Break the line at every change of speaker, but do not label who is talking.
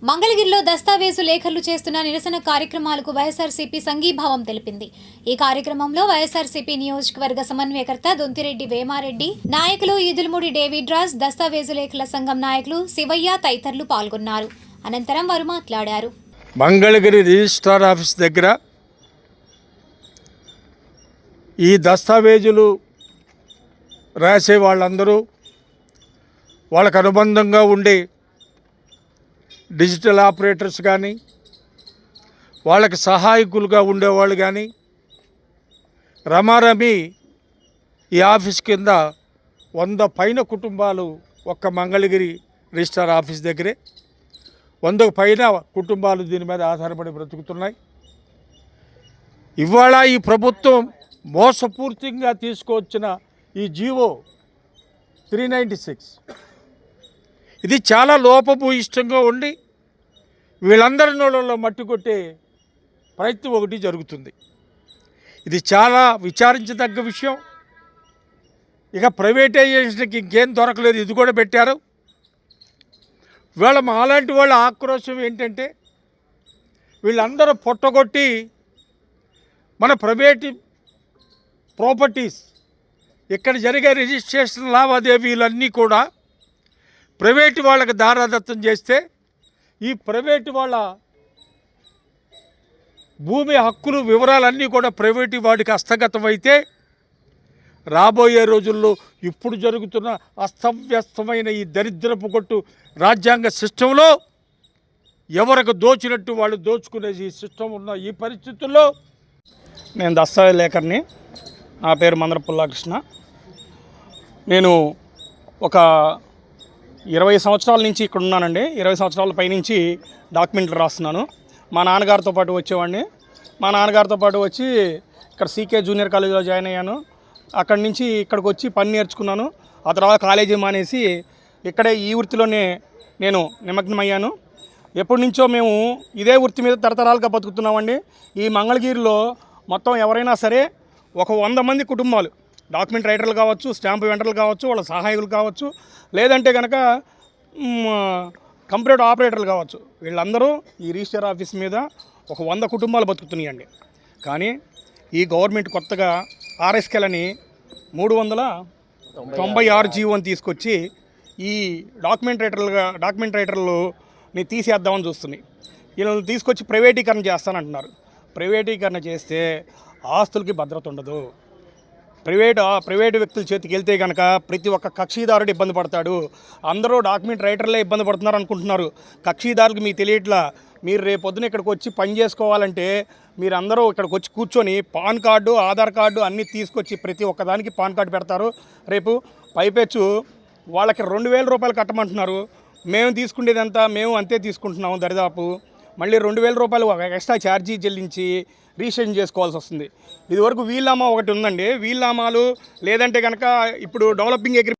మంగళగిరిలో దస్తావేజు లేఖలు చేస్తున్న నిరసన కార్యక్రమాలకు వైఎస్ఆర్సీపీ సంఘీభావం తెలిపింది. ఈ కార్యక్రమంలో వైఎస్ఆర్సీపీ నియోజకవర్గ సమన్వయకర్త దొంతిరెడ్డి వేమారెడ్డి, నాయకులు ఈదులమూడి డేవిడ్ రాజ్, దస్తావేజు లేఖల సంఘం నాయకులు శివయ్య తదితరులు పాల్గొన్నారు. అనంతరం వారు మాట్లాడారు.
మంగళగిరి రిజిస్ట్రార్ ఆఫీస్ దగ్గర ఈ దస్తావేజులు రాసే వాళ్ళందరూ వాళ్ళకు అనుబంధంగా ఉండే డిజిటల్ ఆపరేటర్స్ కానీ, వాళ్ళకి సహాయకులుగా ఉండేవాళ్ళు కానీ రమారమి ఈ ఆఫీస్ కింద 100 పైన కుటుంబాలు ఒక్క మంగళగిరి రిజిస్ట్రార్ ఆఫీస్ దగ్గరే 100 పైన కుటుంబాలు దీని మీద ఆధారపడి బ్రతుకుతున్నాయి. ఇవాళ ఈ ప్రభుత్వం మోసపూర్తిగా తీసుకొచ్చిన ఈ జీవో 396 ఇది చాలా లోపభూయిష్టంగా ఉండి వీళ్ళందరి నోళ్ళలో మట్టి కొట్టే ప్రయత్నం ఒకటి జరుగుతుంది. ఇది చాలా విచారించదగ్గ విషయం. ఇక ప్రైవేటైజేషన్కి ఇంకేం దొరకలేదు, ఇది కూడా పెట్టారు. వీళ్ళ మాలాంటి వాళ్ళ ఆక్రోశం ఏంటంటే వీళ్ళందరూ పొట్టగొట్టి మన ప్రైవేట్ ప్రాపర్టీస్ ఇక్కడ జరిగే రిజిస్ట్రేషన్ లావాదేవీలన్నీ కూడా ప్రైవేటు వాళ్ళకి దారాదత్తం చేస్తే ఈ ప్రైవేటు వాళ్ళ భూమి హక్కులు వివరాలన్నీ కూడా ప్రైవేటు వాడికి హస్తగతం అయితే రాబోయే రోజుల్లో ఇప్పుడు జరుగుతున్న అస్తవ్యస్తమైన ఈ దరిద్రపు కొట్టు రాజ్యాంగ సిస్టంలో ఎవరికి దోచినట్టు వాళ్ళు దోచుకునే ఈ సిస్టమ్ ఉన్న ఈ పరిస్థితుల్లో
నేను దస్తావేజ్ లేఖర్ని. నా పేరు మందరపుల్లా కృష్ణ. నేను ఒక 20 సంవత్సరాల నుంచి ఇక్కడ ఉన్నానండి. 20 సంవత్సరాల పైనుంచి డాక్యుమెంట్లు రాస్తున్నాను. మా నాన్నగారితో పాటు వచ్చేవాడిని. మా నాన్నగారితో పాటు వచ్చి ఇక్కడ సీకే జూనియర్ కాలేజీలో జాయిన్ అయ్యాను. అక్కడి నుంచి ఇక్కడికి వచ్చి పని నేర్చుకున్నాను. ఆ తర్వాత కాలేజీ మానేసి ఇక్కడే ఈ వృత్తిలోనే నేను నిమగ్నమయ్యాను. ఎప్పటి నుంచో మేము ఇదే వృత్తి మీద తరతరాలుగా బతుకుతున్నామండి. ఈ మంగళగిరిలో మొత్తం ఎవరైనా సరే ఒక 100 మంది కుటుంబాలు, డాక్యుమెంట్ రైటర్లు కావచ్చు, స్టాంపు వెండర్లు కావచ్చు, వాళ్ళ సహాయకులు కావచ్చు, లేదంటే కనుక కంప్యూటర్ ఆపరేటర్లు కావచ్చు, వీళ్ళందరూ ఈ రిజిస్టర్ ఆఫీస్ మీద ఒక 100 కుటుంబాలు బతుకుతున్నాయండి. కానీ ఈ గవర్నమెంట్ కొత్తగా ఆర్ఎస్కెలని 396 జీవోని తీసుకొచ్చి ఈ డాక్యుమెంట్ రైటర్లని తీసేద్దామని చూస్తున్నాయి. వీళ్ళని తీసుకొచ్చి ప్రైవేటీకరణ చేస్తానంటున్నారు. ప్రైవేటీకరణ చేస్తే ఆస్తులకి భద్రత ఉండదు. ప్రైవేటు వ్యక్తుల చేతికి వెళ్తే కనుక ప్రతి ఒక్క కక్షిదారుడు ఇబ్బంది పడతాడు. అందరూ డాక్యుమెంట్ రైటర్లే ఇబ్బంది పడుతున్నారు అనుకుంటున్నారు. కక్షిదారులకు మీకు తెలియట్లా. మీరు రేపు పొద్దున ఇక్కడికి వచ్చి పని చేసుకోవాలంటే మీరు అందరూ ఇక్కడికి వచ్చి కూర్చొని పాన్ కార్డు, ఆధార్ కార్డు అన్నీ తీసుకొచ్చి ప్రతి ఒక్కదానికి పాన్ కార్డు పెడతారు. రేపు పైపెచ్చు వాళ్ళకి 2000 రూపాయలు కట్టమంటున్నారు. మేము తీసుకునేదంతా మేము అంతే తీసుకుంటున్నాము దరిదాపు. మళ్ళీ 2000 రూపాయలు ఎక్స్ట్రా ఛార్జీ చెల్లించి రిజిస్ట్రేషన్ చేసుకోవాల్సి వస్తుంది. ఇదివరకు వీళ్ళామా ఒకటి ఉందండి. వీళ్ళామాలు లేదంటే కనుక ఇప్పుడు డెవలపింగ్